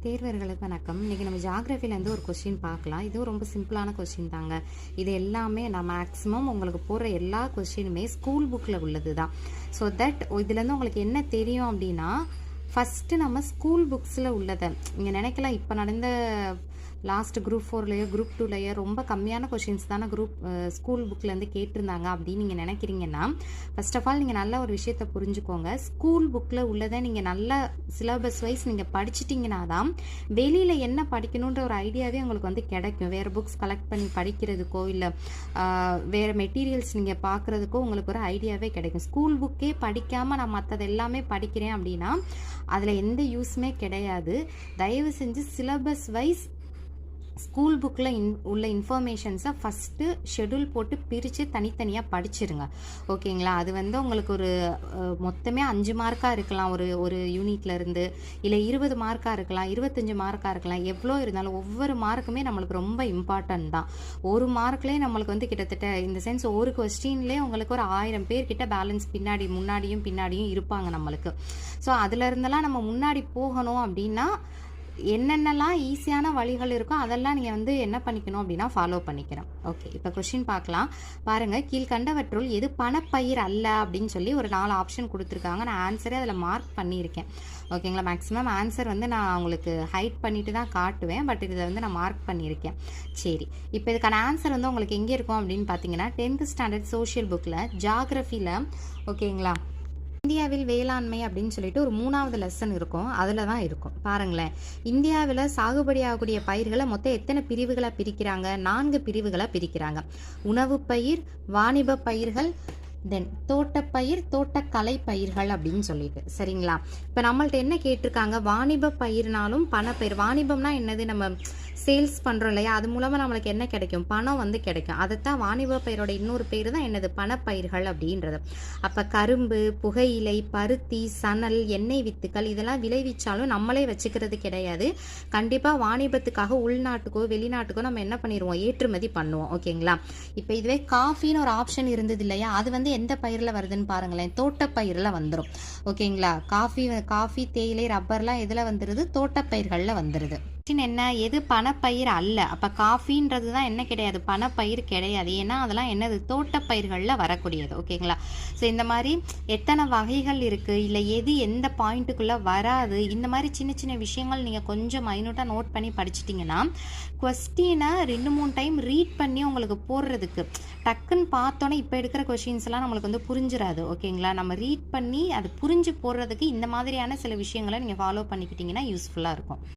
தேர்வர்களுக்கு வணக்கம். இன்றைக்கி நம்ம ஜாகிரஃபிலேருந்து ஒரு கொஸ்டின் பார்க்கலாம். இதுவும் ரொம்ப சிம்பிளான கொஸ்டின் தாங்க. இது எல்லாமே நான் மேக்ஸிமம் உங்களுக்கு போடுற எல்லா கொஸ்டினுமே ஸ்கூல் புக்கில் உள்ளது தான். ஸோ தட் இதுலேருந்து உங்களுக்கு என்ன தெரியும் அப்படின்னா, ஃபஸ்ட்டு நம்ம ஸ்கூல் புக்ஸில் உள்ளதை நீங்கள் நினைக்கலாம். இப்போ நடந்த லாஸ்ட் குரூப் 4லேயோ குரூப் 2லேயோ ரொம்ப கம்மியான கொஷின்ஸ் தானே ஸ்கூல் புக்கிலேருந்து கேட்டிருந்தாங்க அப்படின்னு நீங்கள் நினைக்கிறீங்கன்னா, ஃபர்ஸ்ட் ஆஃப் ஆல் நீங்கள் நல்ல ஒரு விஷயத்தை புரிஞ்சுக்கோங்க. ஸ்கூல் புக்கில் உள்ளதை நீங்கள் நல்ல சிலபஸ் வைஸ் நீங்கள் படிச்சிட்டிங்கன்னா தான் வெளியில் என்ன படிக்கணுன்ற ஒரு ஐடியாவே உங்களுக்கு கிடைக்கும். வேறு புக்ஸ் கலெக்ட் பண்ணி படிக்கிறதுக்கோ இல்லை வேறு மெட்டீரியல்ஸ் நீங்கள் பார்க்குறதுக்கோ உங்களுக்கு ஒரு ஐடியாவே கிடைக்கும். ஸ்கூல் புக்கே படிக்காமல் நான் மற்றது எல்லாமே படிக்கிறேன் அப்படின்னா அதில் எந்த யூஸுமே கிடையாது. தயவு செஞ்சு சிலபஸ் வைஸ் ஸ்கூல் புக்கில் உள்ள இன்ஃபர்மேஷன்ஸை ஃபஸ்ட்டு ஷெடியூல் போட்டு பிரித்து தனித்தனியாக படிச்சிருங்க. ஓகேங்களா? அது உங்களுக்கு ஒரு மொத்தமே 5 மார்க்காக இருக்கலாம் ஒரு யூனிட்லேருந்து, இல்லை 20 மார்க்காக இருக்கலாம், 25 மார்க்காக இருக்கலாம். எவ்வளோ இருந்தாலும் ஒவ்வொரு மார்க்குமே நம்மளுக்கு ரொம்ப இம்பார்ட்டன்ட் தான். ஒரு மார்க்லேயே நம்மளுக்கு கிட்டத்தட்ட இந்த சென்ஸ் ஒரு கொஸ்டின்லேயே உங்களுக்கு ஒரு 1000 பேர்கிட்ட பேலன்ஸ் முன்னாடியும் பின்னாடியும் இருப்பாங்க நம்மளுக்கு. ஸோ அதுலேருந்தெல்லாம் நம்ம முன்னாடி போகணும் அப்படின்னா என்னென்னலாம் ஈஸியான வழிகள் இருக்கோ அதெல்லாம் நீங்கள் என்ன பண்ணிக்கணும் அப்படின்னா ஃபாலோ பண்ணிக்கிறோம். ஓகே, இப்போ கொஸ்டின் பார்க்கலாம். பாருங்கள், கீழ்கண்டவற்றுள் எது பணப்பயிர் அல்ல அப்படின்னு சொல்லி ஒரு 4 ஆப்ஷன் கொடுத்துருக்காங்க. நான் ஆன்சரே அதில் மார்க் பண்ணியிருக்கேன். ஓகேங்களா? மேக்ஸிமம் ஆன்சர் நான் உங்களுக்கு ஹைட் பண்ணிட்டு தான் காட்டுவேன். பட் இதில் நான் மார்க் பண்ணியிருக்கேன். சரி, இப்போ இதுக்கான ஆன்சர் உங்களுக்கு எங்கே இருக்கும் அப்படின்னு பார்த்தீங்கன்னா 10th ஸ்டாண்டர்ட் சோஷியல் புக்கில் ஜாகிரஃபியில், ஓகேங்களா, இந்தியாவில் வேளாண்மை அப்படின்னு சொல்லிட்டு ஒரு 3வது லெசன் இருக்கும். அதில் தான் இருக்கும். பாருங்களேன், இந்தியாவில் சாகுபடி ஆகக்கூடிய பயிர்களை மொத்தம் எத்தனை பிரிவுகளாக பிரிக்கிறாங்க? 4 பிரிவுகளாக பிரிக்கிறாங்க. உணவு பயிர், வாணிப பயிர்கள், தென் தோட்டப்பயிர், தோட்டக்கலை பயிர்கள் அப்படின்னு சொல்லிட்டு. சரிங்களா? இப்போ நம்மள்ட்ட என்ன கேட்டிருக்காங்க? வாணிப பயிர்னாலும் பணப்பயிர். வாணிபம்னா என்னது? நம்ம சேல்ஸ் பண்ணுறோம் இல்லையா? அது மூலமாக நம்மளுக்கு என்ன கிடைக்கும்? பணம் கிடைக்கும். அதைத்தான் வாணிப பயிரோட இன்னொரு பேர் தான் என்னது? பணப்பயிர்கள் அப்படின்றது. அப்போ கரும்பு, புகையிலை, பருத்தி, சணல், எண்ணெய் வித்துக்கள் இதெல்லாம் விளைவிச்சாலும் நம்மளே வச்சுக்கிறது கிடையாது. கண்டிப்பாக வாணிபத்துக்காக உள்நாட்டுக்கோ வெளிநாட்டுக்கோ நம்ம என்ன பண்ணிடுவோம்? ஏற்றுமதி பண்ணுவோம். ஓகேங்களா? இப்போ இதுவே காஃபின்னு ஒரு ஆப்ஷன் இருந்தது இல்லையா? அது எந்த பயிரில் வருதுன்னு பாருங்களேன். தோட்டப்பயிரில் வந்துடும். ஓகேங்களா? காஃபி, தேயிலை, ரப்பர்லாம் எதில் வந்துடுது? தோட்டப்பயிர்களில் வந்துடுது. என்ன? எது பணப்பயிர் அல்ல? அப்போ காஃபின்றது தான் என்ன கிடையாது? பணப்பயிர் கிடையாது. ஏன்னா அதெல்லாம் என்னது? தோட்டப்பயிர்களில் வரக்கூடியது. ஓகேங்களா? ஸோ இந்த மாதிரி எத்தனை வகைகள் இருக்குது, இல்லை எது எந்த பாயிண்ட்டுக்குள்ளே வராது, இந்த மாதிரி சின்ன சின்ன விஷயங்கள் நீங்கள் கொஞ்சம் மைனூட்டாக நோட் பண்ணி படிச்சிட்டிங்கன்னா கொஸ்டினை 2-3 டைம் ரீட் பண்ணி உங்களுக்கு போடுறதுக்கு டக்குன்னு பார்த்தோன்னே இப்போ எடுக்கிற கொஷின்ஸ்லாம் நம்மளுக்கு புரிஞ்சிடாது. ஓகேங்களா? நம்ம ரீட் பண்ணி அது புரிஞ்சு போடுறதுக்கு இந்த மாதிரியான சில விஷயங்களை நீங்கள் ஃபாலோ பண்ணிக்கிட்டிங்கன்னா யூஸ்ஃபுல்லாக இருக்கும்.